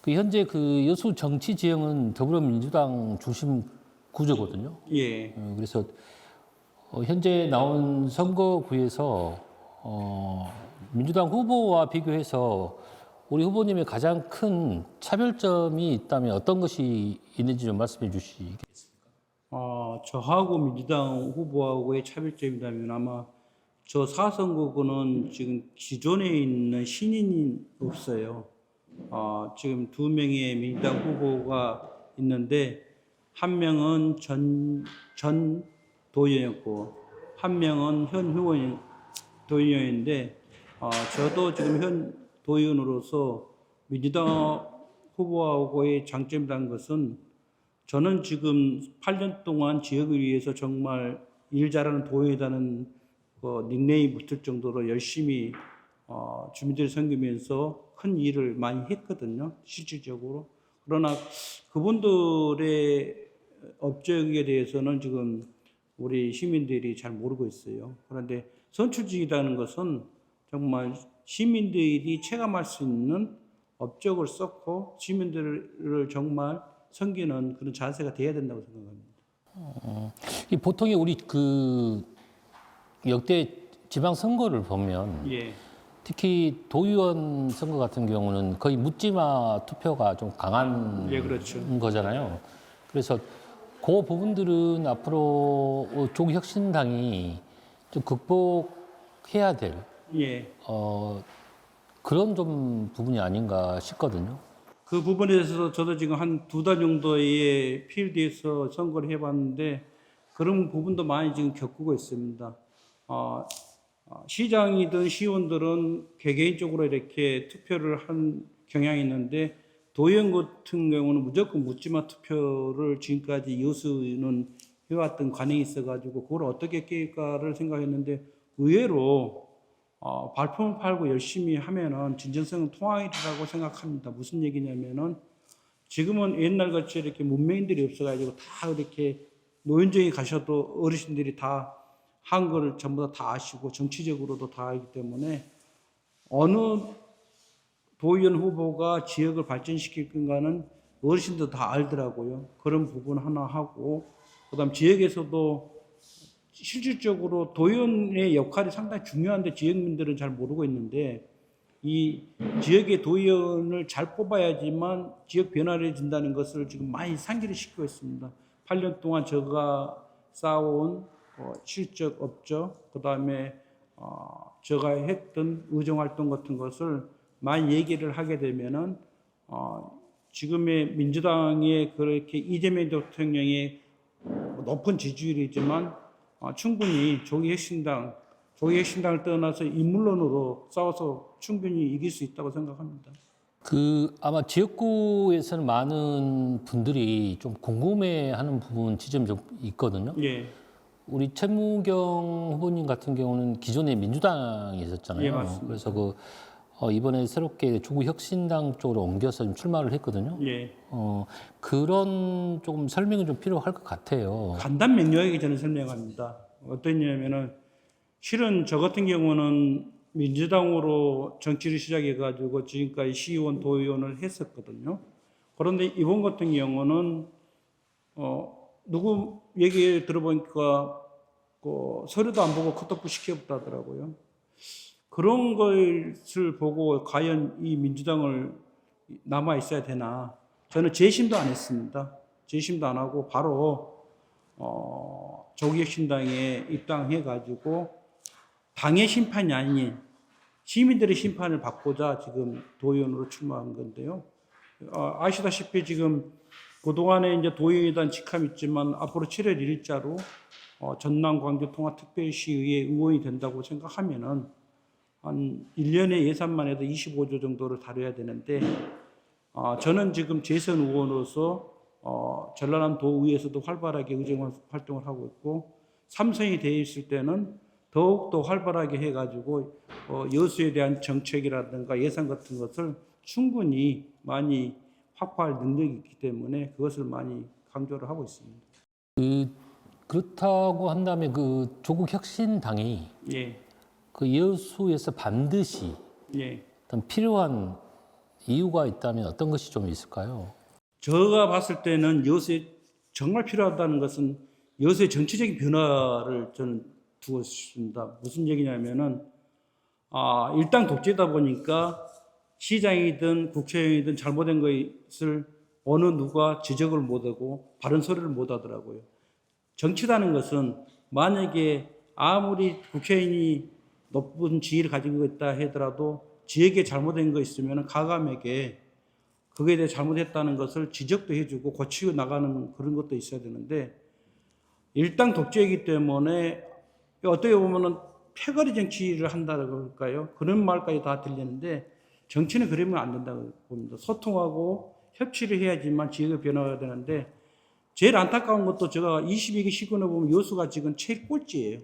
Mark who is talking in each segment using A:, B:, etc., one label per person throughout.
A: 그 현재 그 여수 정치 지형은 더불어민주당 중심 구조거든요.
B: 예.
A: 그래서 현재 나온 선거구에서 민주당 후보와 비교해서 우리 후보님의 가장 큰 차별점이 있다면 어떤 것이 있는지 좀 말씀해 주시겠습니까?
B: 저하고 민주당 후보하고의 차별점이라면 아마 저 4선거구는 지금 기존에 있는 신인이 없어요. 지금 두 명의 민주당 후보가 있는데 한 명은 전 도의원이었고 한 명은 현 도의원인데 저도 지금 현 도의원으로서 민주당 후보하고의 장점이라는 것은 저는 지금 8년 동안 지역을 위해서 정말 일 잘하는 도의원이라는 닉네임 붙을 정도로 열심히 주민들을 섬기면서 큰 일을 많이 했거든요. 실질적으로. 그러나 그분들의 업적에 대해서는 지금 우리 시민들이 잘 모르고 있어요. 그런데 선출직이라는 것은 정말 시민들이 체감할 수 있는 업적을 쌓고 시민들을 정말 섬기는 그런 자세가 돼야 된다고 생각합니다.
A: 이 보통의 우리 그 역대 지방 선거를 보면
B: 예,
A: 특히 도의원 선거 같은 경우는 거의 묻지마 투표가 좀 강한
B: 예, 그렇죠.
A: 거잖아요. 그래서 그 부분들은 앞으로 조국혁신당이 좀 극복해야 될
B: 예.
A: 그런 좀 부분이 아닌가 싶거든요.
B: 그 부분에 대해서 저도 지금 한 2달 정도의 필드에서 선거를 해봤는데 그런 부분도 많이 지금 겪고 있습니다. 시장이든 시의원들은 개개인적으로 이렇게 투표를 한 경향이 있는데 도의원 같은 경우는 무조건 묻지마 투표를 지금까지 여수는 해왔던 관행이 있어가지고 그걸 어떻게 깰까를 생각했는데 의외로 발품을 팔고 열심히 하면은 진정성은 통하리라고 생각합니다. 무슨 얘기냐면은 지금은 옛날같이 이렇게 문맹인들이 없어가지고 다 이렇게 노현정에 가셔도 어르신들이 다 한글을 전부 다 아시고 정치적으로도 다 알기 때문에 어느 도의원 후보가 지역을 발전시킬 건가는 어르신도 다 알더라고요. 그런 부분 하나 하고 그다음 지역에서도 실질적으로 도의원의 역할이 상당히 중요한데 지역민들은 잘 모르고 있는데 이 지역의 도의원을 잘 뽑아야지만 지역 변화를 준다는 것을 지금 많이 상기를 시키고 있습니다. 8년 동안 제가 쌓아온 실적, 업적, 그 다음에 제가 했던 의정활동 같은 것을 많이 얘기를 하게 되면은 지금의 민주당의 그렇게 이재명 대통령의 높은 지지율이지만 충분히 조기혁신당을 떠나서 인물론으로 싸워서 충분히 이길 수 있다고 생각합니다.
A: 그 아마 지역구에서는 많은 분들이 좀 궁금해하는 부분 지점이 좀 있거든요.
B: 예,
A: 우리 최무경 후보님 같은 경우는 기존에 민주당에 있었잖아요.
B: 예, 맞습니다.
A: 그래서 이번에 새롭게 조국혁신당 쪽으로 옮겨서 좀 출마를 했거든요.
B: 예.
A: 그런 조금 설명이 좀 필요할 것 같아요.
B: 간단 명료하게 저는 설명합니다. 어떠냐면은 실은 저 같은 경우는 민주당으로 정치를 시작해가지고 지금까지 시의원, 도의원을 했었거든요. 그런데 이번 같은 경우는 누구 얘기 들어보니까 서류도 안 보고 컷오프 시켰다더라고요. 그런 것을 보고 과연 이 민주당을 남아 있어야 되나? 저는 재심도 안 했습니다. 재심도 안 하고 바로 조국혁신당에 입당해가지고 당의 심판이 아닌 시민들의 심판을 받고자 지금 도의원으로 출마한 건데요. 아시다시피 지금 그동안에 이제 도의회단 직함이 있지만 앞으로 7월 1일자로 전남 광주통합특별시의회 의원이 된다고 생각하면은 한 1년에 예산만 해도 25조 정도를 다뤄야 되는데 저는 지금 재선 의원으로서 전라남 도의회에서도 활발하게 의정 활동을 하고 있고 삼선이 되어 있을 때는 더욱더 활발하게 해가지고 여수에 대한 정책이라든가 예산 같은 것을 충분히 많이 확보할 능력이 있기 때문에 그것을 많이 강조를 하고 있습니다.
A: 그렇다고 한다면 그 조국혁신당이
B: 예,
A: 그 여수에서 반드시
B: 예,
A: 어떤 필요한 이유가 있다면 어떤 것이 좀 있을까요?
B: 제가 봤을 때는 여수에 정말 필요하다는 것은 여수의 정치적인 변화를 저는 두고 싶습니다. 무슨 얘기냐면은 일당 독재다 보니까 시장이든 국회의원이든 잘못된 것을 어느 누가 지적을 못하고 바른 소리를 못하더라고요. 정치라는 것은 만약에 아무리 국회의원이 높은 지위를 가지고 있다 하더라도 지역에 잘못된 거 있으면 가감에게 그거에 대해 잘못했다는 것을 지적도 해주고 고치고 나가는 그런 것도 있어야 되는데 일당 독재이기 때문에 어떻게 보면은 패거리 정치를 한다고 할까요? 그런 말까지 다 들리는데 정치는 그러면 안 된다고 봅니다. 소통하고 협치를 해야지만 지역의 변화가 되는데 제일 안타까운 것도 제가 22기 시군에 보면 여수가 지금 제일 꼴찌예요.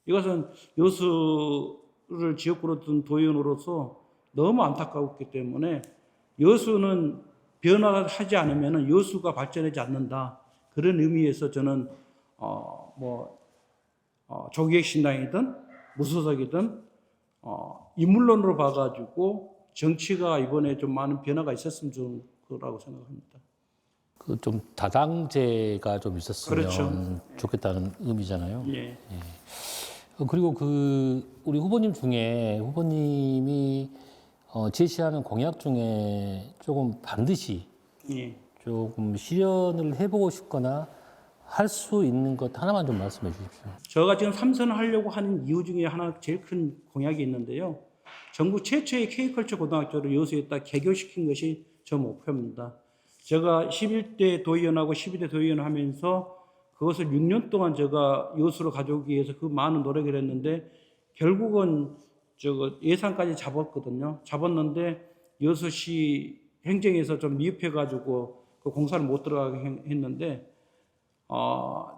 B: 이것은 여수를 지역구로 둔 도의원으로서 너무 안타까웠기 때문에 여수는 변화하지 않으면 여수가 발전하지 않는다. 그런 의미에서 저는 조기혁신당이든 무소속이든 인물론으로 봐가지고 정치가 이번에 좀 많은 변화가 있었으면 좋을 거라고 생각합니다.
A: 그 좀 다당제가 좀 있었으면
B: 그렇죠.
A: 좋겠다는 의미잖아요.
B: 예.
A: 그리고 우리 후보님 중에 후보님이 제시하는 공약 중에 조금 반드시
B: 예.
A: 조금 실현을 해보고 싶거나 할 수 있는 것 하나만 좀 말씀해 주십시오.
B: 제가 지금 삼선을 하려고 하는 이유 중에 하나 제일 큰 공약이 있는데요. 전국 최초의 K컬처 고등학교를 여수에다 개교시킨 것이 저 목표입니다. 제가 11대 도의원하고 12대 도의원 하면서 그것을 6년 동안 제가 여수로 가져오기 위해서 그 많은 노력을 했는데 결국은 예산까지 잡았거든요. 잡았는데 여수시 행정에서 좀 미흡해가지고 그 공사를 못 들어가게 했는데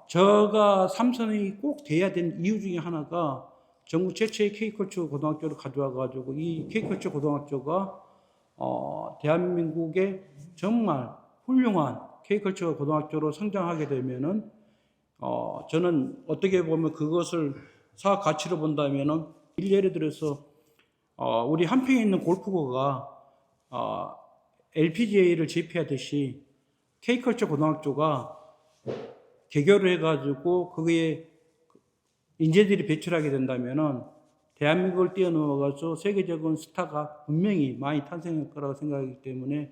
B: 제가 삼선이 꼭 돼야 되는 이유 중에 하나가 전국 최초의 K컬처 고등학교를 가져와가지고 이 K컬처 고등학교가 대한민국의 정말 훌륭한 K컬처 고등학교로 성장하게 되면은 저는 어떻게 보면 그것을 사업 가치로 본다면은 예를 들어서 우리 한평에 있는 골프고가 LPGA를 제패하듯이 K컬처 고등학교가 개교를 해가지고 거기에 인재들이 배출하게 된다면은 대한민국을 뛰어넘어가서 세계적인 스타가 분명히 많이 탄생할 거라고 생각하기 때문에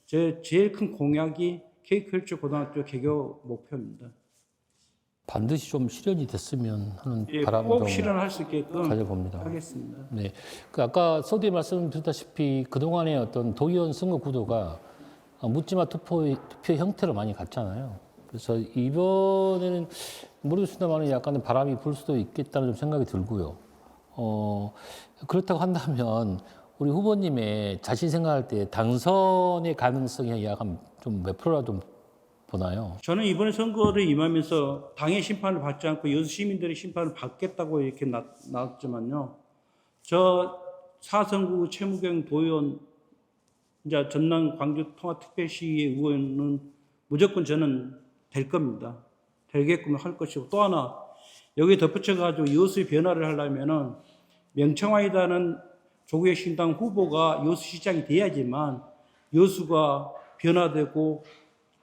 B: 제 제일 큰 공약이 K컬처 고등학교 개교 목표입니다.
A: 반드시 좀 실현이 됐으면 하는
B: 예,
A: 바람을
B: 꼭
A: 좀
B: 실현할 수 있게끔
A: 가져봅니다.
B: 하겠습니다.
A: 네, 아까 서두에 말씀드렸다시피 그동안의 어떤 도의원 선거 구도가 묻지마 투표 형태로 많이 갔잖아요. 그래서 이번에는 모르겠습니다만 약간의 바람이 불 수도 있겠다는 좀 생각이 들고요. 그렇다고 한다면 우리 후보님의 자신 생각할 때 당선의 가능성이 약 좀 몇 프로나 좀 보나요?
B: 저는 이번에 선거를 임하면서 당의 심판을 받지 않고 여수 시민들의 심판을 받겠다고 이렇게 나왔지만요. 저 사선구 최무경 도의원, 이제 전남 광주 통합특별시의 의원은 무조건 저는 될 겁니다. 되게끔 할 것이고 또 하나 여기 덧붙여가지고 여수의 변화를 하려면은 명청하이다는 조국혁신당 후보가 여수시장이 돼야지만 여수가 변화되고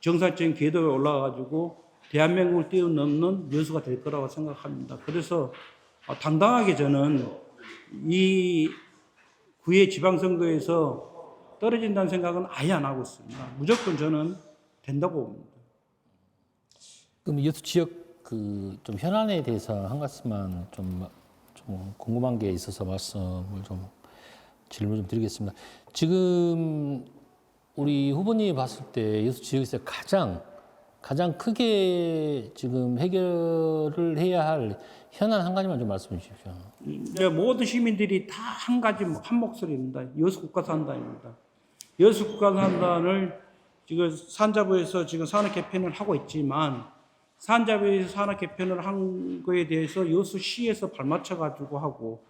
B: 정상적인 궤도에 올라가가지고 대한민국을 뛰어넘는 여수가 될 거라고 생각합니다. 그래서 당당하게 저는 이 9회 지방선거에서 떨어진다는 생각은 아예 안 하고 있습니다. 무조건 저는 된다고 봅니다.
A: 그럼 여수 지역 좀 현안에 대해서 한 가지만 좀 궁금한 게 있어서 말씀을 좀 질문 좀 드리겠습니다. 지금 우리 후보님이 봤을 때 여수 지역에서 가장 크게 지금 해결을 해야 할 현안 한 가지만 좀 말씀해 주십시오.
B: 모든 시민들이 다 한 목소리입니다. 여수 국가산단입니다. 여수 국가산단을 지금 산자부에서 지금 산업 개편을 하고 있지만 산자부에서 산업 개편을 한 거에 대해서 여수시에서 발맞춰 가지고 하고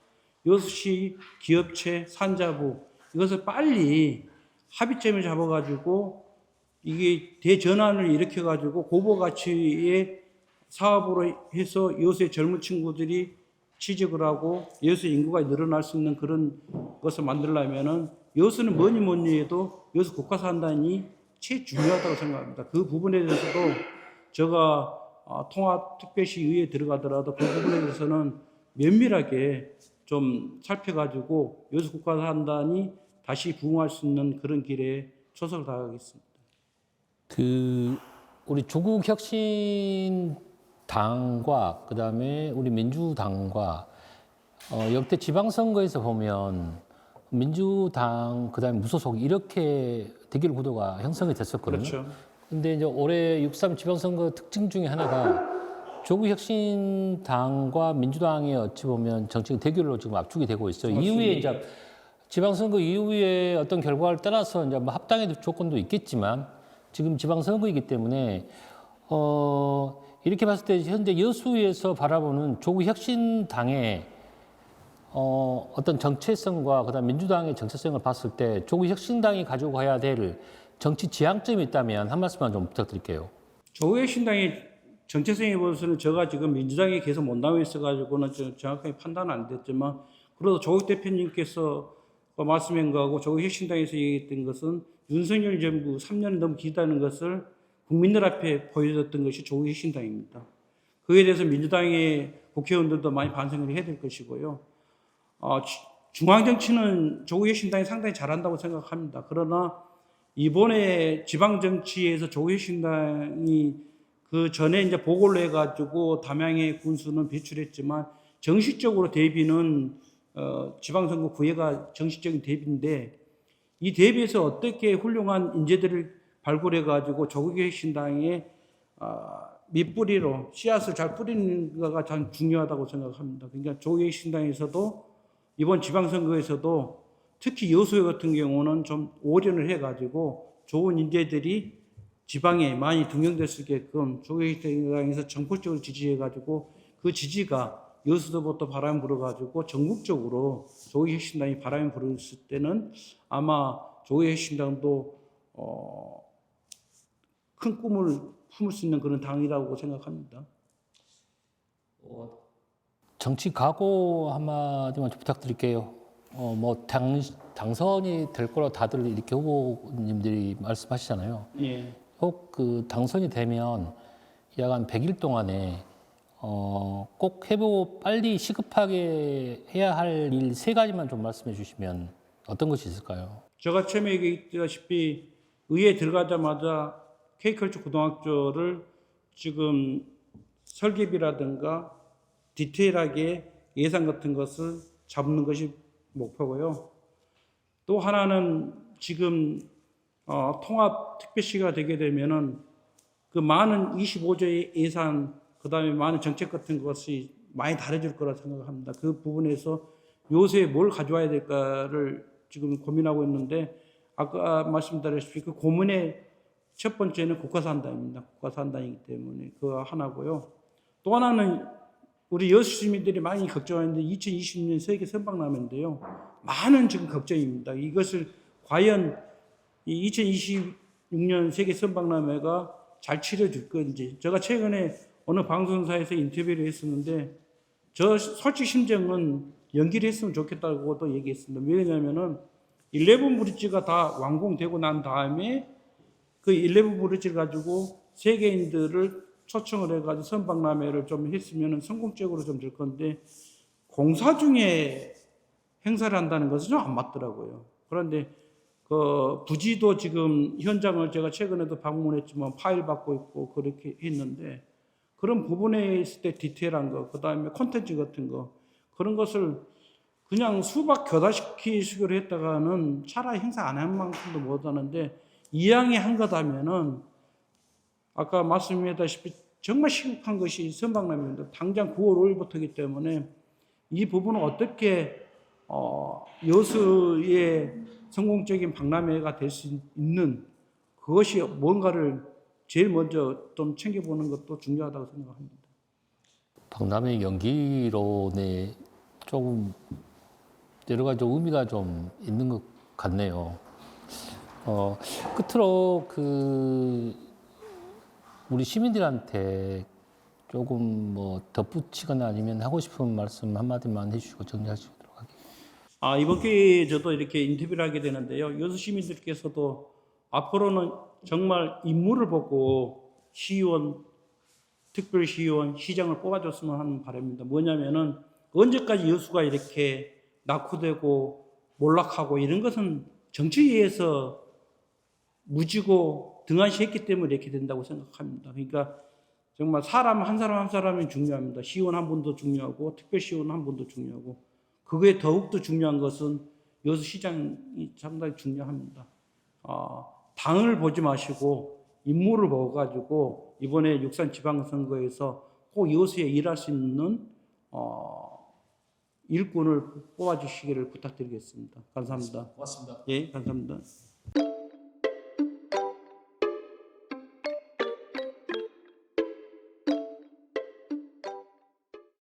B: 여수시 기업체 산자부 이것을 빨리 합의점을 잡아가지고 이게 대전환을 일으켜가지고 고부가치의 사업으로 해서 여수의 젊은 친구들이 취직을 하고 여수 인구가 늘어날 수 있는 그런 것을 만들려면은 여수는 뭐니 해도 여수 국가산단이 제일 중요하다고 생각합니다. 그 부분에 대해서도 제가 통합특별시의회에 들어가더라도 그 부분에 대해서는 면밀하게 좀 살펴가지고 여수 국가산단이 다시 부흥할 수 있는 그런 길에 최선을 다하겠습니다.
A: 그 우리 조국 혁신 당과 그다음에 우리 민주당과 역대 지방선거에서 보면 민주당 그다음에 무소속 이렇게 대결 구도가 형성이 됐었거든요.
B: 그렇죠.
A: 근데 이제 올해 6.3 지방선거 특징 중에 하나가 조국 혁신당과 민주당의 어찌 보면 정치적 대결로 지금 압축이 되고 있어요. 이후에 이제 지방선거 이후에 어떤 결과를 떠나서 이제 뭐 합당의 조건도 있겠지만 지금 지방선거이기 때문에 이렇게 봤을 때 현재 여수에서 바라보는 조국 혁신당의 어떤 정체성과 그다음 민주당의 정체성을 봤을 때 조국 혁신당이 가지고 가야 될 정치 지향점이 있다면 한 말씀만 좀 부탁드릴게요.
B: 조국 혁신당의 정체성에 보서는 제가 지금 민주당에 계속 못나와 있어가지고는 정확하게 판단은 안 됐지만 그래도 조국 대표님께서 말씀한 거하고 조국 혁신당에서 얘기했던 것은 윤석열 정부 3년 너무 길다는 것을 국민들 앞에 보여줬던 것이 조국 혁신당입니다. 그에 대해서 민주당의 국회의원들도 많이 반성을 해야 될 것이고요. 중앙정치는 조국 혁신당이 상당히 잘한다고 생각합니다. 그러나 이번에 지방정치에서 조국 혁신당이 그 전에 이제 보고를 해가지고 담양의 군수는 배출했지만 정식적으로 대비는 지방선거 구회가 정식적인 대비인데 이 대비에서 어떻게 훌륭한 인재들을 발굴해가지고 조국 혁신당의 밑뿌리로 씨앗을 잘 뿌리는 거가 참 중요하다고 생각합니다. 그러니까 조국 혁신당에서도 이번 지방선거에서도 특히 여수 같은 경우는 좀 오련을 해가지고 좋은 인재들이 지방에 많이 등용될 수 있게끔 조국 혁신당에서 전폭적으로 지지해가지고 그 지지가 여수도부터 바람이 불어가지고 전국적으로 조국 혁신당이 바람이 불었을 때는 아마 조국 혁신당도 큰 꿈을 품을 수 있는 그런 당이라고 생각합니다.
A: 정치 각오 한마디만 좀 부탁드릴게요. 뭐 당선이 될 거라 다들 이렇게 후보님들이 말씀하시잖아요.
B: 예.
A: 혹 그 당선이 되면 약 한 100일 동안에 꼭 해보고 빨리 시급하게 해야 할 일 3가지만 좀 말씀해 주시면 어떤 것이 있을까요?
B: 제가 처음에 얘기했다시피 의회에 들어가자마자 K컬처 고등학교를 지금 설계비라든가 디테일하게 예산 같은 것을 잡는 것이 목표고요. 또 하나는 지금 통합특별시가 되게 되면은 그 많은 25조의 예산 그다음에 많은 정책 같은 것이 많이 다뤄질 거라 생각합니다. 그 부분에서 요새 뭘 가져와야 될까를 지금 고민하고 있는데 아까 말씀드렸다시피 그 고민의 첫 번째는 국가산단입니다. 국가산단이기 때문에 그거 하나고요. 또 하나는 우리 여수 시민들이 많이 걱정하는데 2020년 세계 선박람회인데요. 많은 지금 걱정입니다. 이것을 과연 이 2026년 세계 선박람회가 잘 치러질 건지. 제가 최근에 어느 방송사에서 인터뷰를 했었는데 저 솔직 심정은 연기를 했으면 좋겠다고도 얘기했습니다. 왜냐하면은 11 브릿지가 다 완공되고 난 다음에 그 11 브릿지를 가지고 세계인들을 초청을 해가지고 선박람회를 좀 했으면 성공적으로 좀 될 건데 공사 중에 행사를 한다는 것은 좀 안 맞더라고요. 그런데 그 부지도 지금 현장을 제가 최근에도 방문했지만 파일 받고 있고 그렇게 했는데 그런 부분에 있을 때 디테일한 거, 그 다음에 콘텐츠 같은 거 그런 것을 그냥 수박 교다시키식으로 했다가는 차라리 행사 안 한 만큼도 못하는데 이왕에 한 거다면은 아까 말씀드렸다시피 정말 시급한 것이 선박람회입니다. 당장 9월 5일부터이기 때문에 이 부분은 어떻게 여수의 성공적인 박람회가 될 수 있는 그것이 뭔가를 제일 먼저 좀 챙겨보는 것도 중요하다고 생각합니다.
A: 박람회 연기론에 조금 여러 가지 의미가 좀 있는 것 같네요. 끝으로 우리 시민들한테 조금 뭐 덧붙이거나 아니면 하고 싶은 말씀 한마디만 해주시고 정리하시도록 할게요.
B: 이번 기회에 저도 이렇게 인터뷰를 하게 되는데요. 여수 시민들께서도 앞으로는 정말 인물을 보고 시의원, 특별시의원, 시장을 뽑아줬으면 하는 바람입니다. 뭐냐면은 언제까지 여수가 이렇게 낙후되고 몰락하고 이런 것은 정치위에서 무지고 등한시했기 때문에 이렇게 된다고 생각합니다. 그러니까 정말 사람 한 사람이 중요합니다. 시의원 한 분도 중요하고 특별시의원 한 분도 중요하고 그거에 더욱더 중요한 것은 여수시장이 상당히 중요합니다. 당을 보지 마시고 인물을 보고가지고 이번에 6.3 지방선거에서 꼭 여수에 일할 수 있는 일꾼을 뽑아주시기를 부탁드리겠습니다. 감사합니다.
A: 고맙습니다.
B: 예, 감사합니다.